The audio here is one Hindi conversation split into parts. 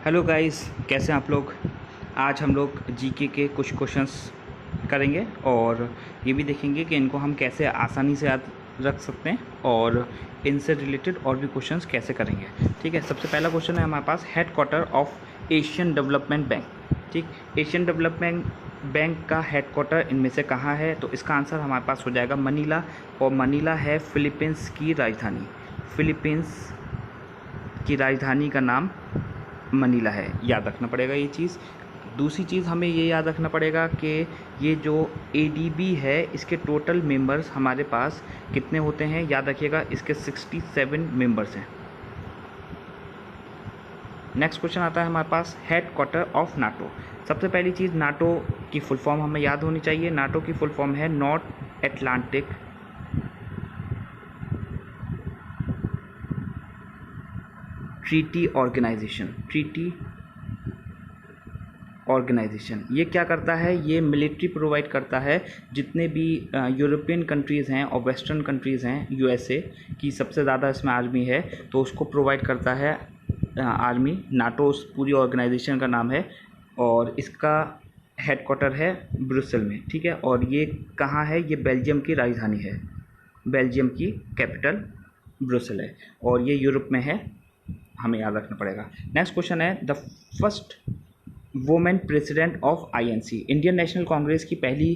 हेलो गाइस, कैसे हैं आप लोग। आज हम लोग जीके के कुछ क्वेश्चंस करेंगे और ये भी देखेंगे कि इनको हम कैसे आसानी से याद रख सकते हैं और इनसे रिलेटेड और भी क्वेश्चंस कैसे करेंगे। ठीक है, सबसे पहला क्वेश्चन है हमारे पास, head quarter of Asian development bank. ठीक, एशियन डेवलपमेंट बैंक का हेड क्वार्टर इनमें से कहाँ है? तो इसका आंसर हमारे पास हो जाएगा मनीला, और मनीला है फिलीपींस की राजधानी। फिलीपींस की राजधानी का नाम मनीला है, याद रखना पड़ेगा ये चीज़। दूसरी चीज़ हमें ये याद रखना पड़ेगा कि ये जो एडीबी है इसके टोटल मेंबर्स हमारे पास कितने होते हैं, याद रखिएगा इसके 67 मेंबर्स हैं। नेक्स्ट क्वेश्चन आता है हमारे पास, हेड क्वार्टर ऑफ नाटो। सबसे पहली चीज़, नाटो की फुल फॉर्म हमें याद होनी चाहिए। नाटो की फुल फॉर्म है North Atlantic Treaty Organisation. Treaty organisation ये क्या करता है? ये मिलिट्री प्रोवाइड करता है। जितने भी यूरोपियन कंट्रीज़ हैं और वेस्टर्न कंट्रीज़ हैं, यूएसए की सबसे ज़्यादा इसमें आर्मी है, तो उसको प्रोवाइड करता है आर्मी। नाटो उस पूरी ऑर्गेनाइजेशन का नाम है और इसका हेड क्वार्टर है ब्रुसेल में। ठीक है, और ये कहाँ है? ये बेल्जियम की राजधानी है। बेल्जियम की कैपिटल ब्रुसेल है और ये यूरोप में है, हमें याद रखना पड़ेगा। नेक्स्ट क्वेश्चन है, the first women president of INC. Indian national Congress की पहली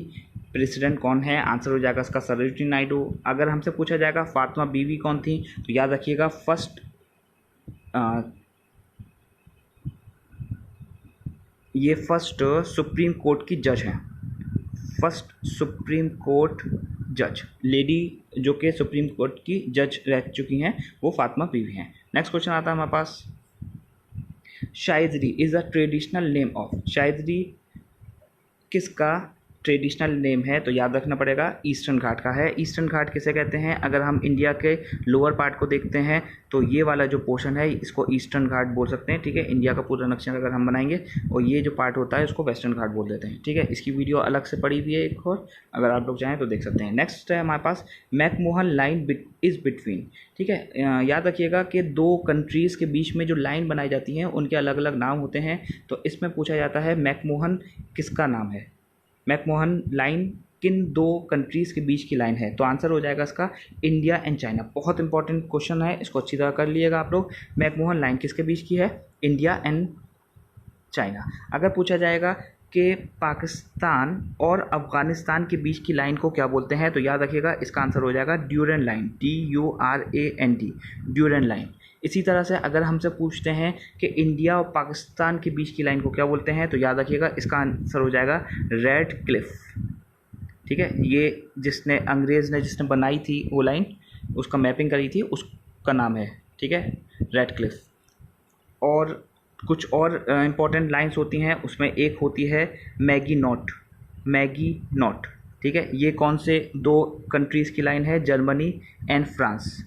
प्रेसिडेंट कौन है? आंसर हो जाएगा इसका सरोजिनी नायडू। अगर हमसे पूछा जाएगा फातिमा बीवी कौन थी, तो याद रखिएगा ये फर्स्ट सुप्रीम कोर्ट की जज हैं। फर्स्ट सुप्रीम कोर्ट जज लेडी जो कि सुप्रीम कोर्ट की जज रह चुकी हैं, वो फातिमा बीवी हैं। नेक्स्ट क्वेश्चन आता है हमारे पास, शायदरी is a traditional name of. शायदरी किसका ट्रेडिशनल नेम है? तो याद रखना पड़ेगा ईस्टर्न घाट का है। ईस्टर्न घाट किसे कहते हैं? अगर हम इंडिया के लोअर पार्ट को देखते हैं तो ये वाला जो पोर्शन है इसको ईस्टर्न घाट बोल सकते हैं। ठीक है, इंडिया का पूरा नक्शा अगर हम बनाएंगे और ये जो पार्ट होता है उसको वेस्टर्न घाट बोल देते हैं। ठीक है, इसकी वीडियो अलग से पड़ी हुई है एक और, अगर आप लोग चाहें तो देख सकते हैं। नेक्स्ट है हमारे पास, मैकमोहन लाइन इज़ बिटवीन। ठीक है, याद रखिएगा कि दो कंट्रीज़ के बीच में जो लाइन बनाई जाती हैं उनके अलग अलग नाम होते हैं। तो इसमें पूछा जाता है मैकमोहन किसका नाम है? मैकमोहन लाइन किन दो कंट्रीज़ के बीच की लाइन है? तो आंसर हो जाएगा इसका इंडिया एंड चाइना। बहुत इंपॉर्टेंट क्वेश्चन है, इसको अच्छी तरह कर लिएगा आप लोग। मैकमोहन लाइन किसके बीच की है? India and China. अगर पूछा जाएगा कि पाकिस्तान और अफ़गानिस्तान के बीच की लाइन को क्या बोलते हैं, तो याद रखिएगा इसका आंसर हो जाएगा Durand line, DURAND, Durand line. इसी तरह से अगर हमसे पूछते हैं कि इंडिया और पाकिस्तान के बीच की लाइन को क्या बोलते हैं, तो याद रखिएगा इसका आंसर हो जाएगा रेड क्लिफ। ठीक है, ये अंग्रेज़ ने जिसने बनाई थी वो लाइन, उसका मैपिंग करी थी, उसका नाम है। ठीक है, रेड क्लिफ। और कुछ और इम्पॉर्टेंट लाइंस होती हैं, उसमें एक होती है मैगी नॉट। मैगी नॉट, ठीक है, ये कौन से दो कंट्रीज़ की लाइन है? Germany and France.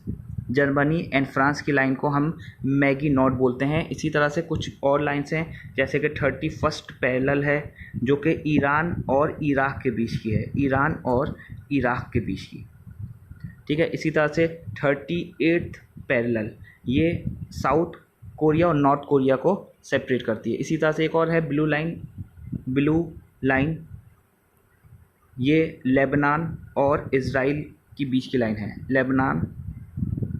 Germany and France की लाइन को हम मैगी नॉट बोलते हैं। इसी तरह से कुछ और लाइंस हैं, जैसे कि 31st पैरेलल है जो कि ईरान और इराक के बीच की है। ईरान और इराक के बीच की। ठीक है, इसी तरह से 38th पैरेलल, ये साउथ कोरिया और नॉर्थ कोरिया को सेपरेट करती है। इसी तरह से एक और है ब्लू लाइन। ब्लू लाइन ये लेबनान और इज़राइल की बीच की लाइन है। Lebanon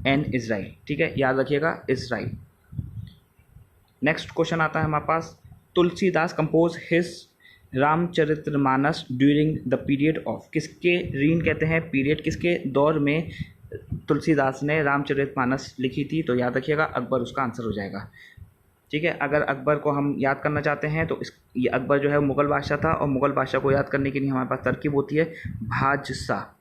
and Israel. ठीक है, याद रखिएगा इज़राइल। नेक्स्ट क्वेश्चन आता है हमारे पास, Tulsidas compose his Ramcharitmanas during the period of. किसके रीन कहते हैं? पीरियड, किसके दौर में तुलसीदास ने रामचरितमानस लिखी थी? तो याद रखिएगा अकबर उसका आंसर हो जाएगा। ठीक है, अगर अकबर को हम याद करना चाहते हैं तो ये अकबर जो है मुग़ल बादशाह था, और मुग़ल बादशाह को याद करने के लिए हमारे पास तरकीब होती है भाजसा।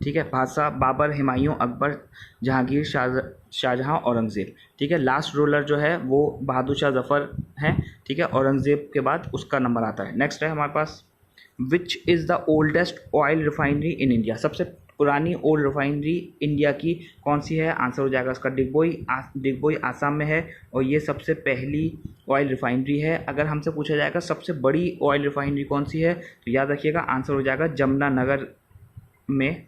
ठीक है, भाजसा, बाबर, हुमायूं, अकबर, जहांगीर, शाहजहां, औरंगज़ेब। ठीक है, लास्ट रूलर जो है वो बहादुर शाह जफ़र हैं। ठीक है, औरंगज़ेब के बाद उसका नंबर आता है। नेक्स्ट है हमारे पास, which is the oldest oil refinery in India. सबसे पुरानी ऑयल रिफाइनरी इंडिया की कौन सी है? आंसर हो जाएगा उसका डिगबोई आसाम में है, और ये सबसे पहली ऑयल रिफाइनरी है। अगर हमसे पूछा जाएगा सबसे बड़ी ऑयल रिफाइनरी कौन सी है, तो याद रखिएगा आंसर हो जाएगा जमुनानगर में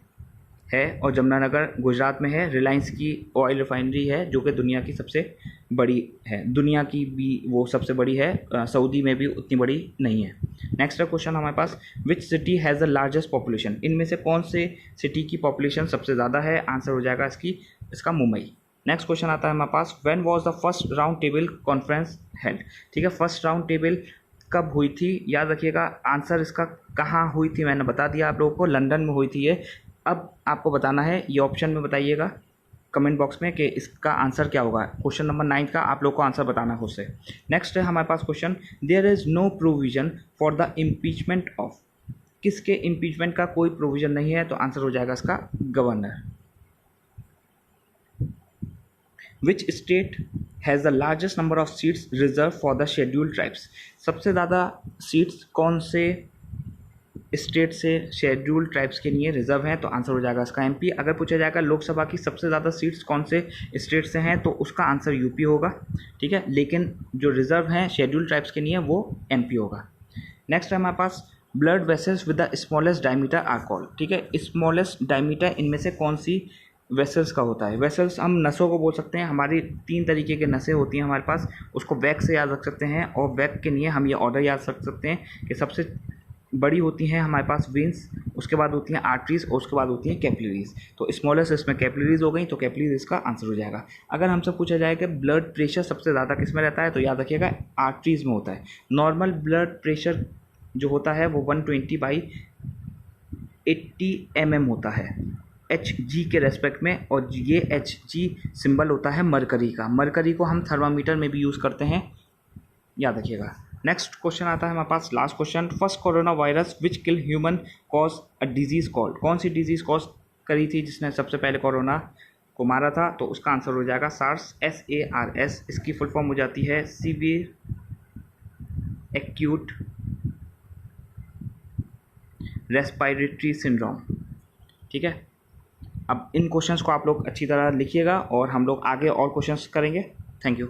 है और जमुनानगर गुजरात में है। रिलायंस की ऑयल रिफाइनरी है जो कि दुनिया की सबसे बड़ी है, दुनिया की भी वो सबसे बड़ी है, सऊदी में भी उतनी बड़ी नहीं है। नेक्स्ट क्वेश्चन हमारे पास, which city has the largest population, इनमें से कौन से सिटी की पॉपुलेशन सबसे ज़्यादा है? आंसर हो जाएगा इसका मुंबई। नेक्स्ट क्वेश्चन आता है हमारे पास, when was the first round table conference held. ठीक है, फर्स्ट राउंड टेबल कब हुई थी? याद रखिएगा आंसर इसका कहाँ हुई थी, मैंने बता दिया आप लोगों को, लंदन में हुई थी ये। अब आपको बताना है, ये ऑप्शन में बताइएगा कमेंट बॉक्स में कि इसका आंसर क्या होगा। क्वेश्चन नंबर 9 का आप लोग को आंसर बताना खुद से। नेक्स्ट है हमारे पास question, there is no provision for the impeachment of, किसके इम्पीचमेंट का कोई प्रोविजन नहीं है? तो आंसर हो जाएगा इसका governor. Which state has the largest number of seats reserve for the scheduled tribes, सबसे ज़्यादा सीट्स कौन से स्टेट से शेड्यूल्ड ट्राइब्स के लिए रिजर्व हैं? तो आंसर हो जाएगा इसका एमपी। अगर पूछा जाएगा लोकसभा की सबसे ज़्यादा सीट्स कौन से स्टेट से हैं, तो उसका आंसर यूपी होगा। ठीक है, लेकिन जो रिजर्व हैं शेड्यूल्ड ट्राइब्स के लिए वो एमपी होगा। नेक्स्ट है हमारे पास, blood vessels with the smallest diameter are called. ठीक है, स्मॉलेस्ट डायमीटर इनमें से कौन सी वेसल्स का होता है? वेसल्स हम नसों को बोल सकते हैं, हमारी 3 तरीके के नसें होती हैं हमारे पास, उसको वैक से याद रख सकते हैं और वैक के लिए हम ये ऑर्डर याद रख सकते हैं कि सबसे बड़ी होती हैं हमारे पास वेंस, उसके बाद होती हैं आर्टरीज और उसके बाद होती हैं कैपिलरीज। तो स्मॉलेस्ट इसमें कैपिलरीज हो गई, तो कैपिलरीज इसका आंसर हो जाएगा। अगर हमसे पूछा जाए कि ब्लड प्रेशर सबसे ज़्यादा किस में रहता है, तो याद रखिएगा आर्टरीज में होता है। नॉर्मल ब्लड प्रेशर जो होता है वो 120/80 mm होता है Hg के रेस्पेक्ट में, और ये Hg सिंबल होता है मरकरी का। मरकरी को हम थर्मामीटर में भी यूज़ करते हैं, याद रखिएगा। नेक्स्ट क्वेश्चन आता है हमारे पास, last question, first corona virus which kill human cause a disease called, कौन सी डिजीज़ कॉज करी थी जिसने सबसे पहले कोरोना को मारा था? तो उसका आंसर हो जाएगा सार्स, SARS। इसकी फुल फॉर्म हो जाती है सीवियर एक्यूट रेस्पिरेटरी सिंड्रोम। ठीक है, अब इन क्वेश्चंस को आप लोग अच्छी तरह लिखिएगा और हम लोग आगे और क्वेश्चंस करेंगे। Thank you.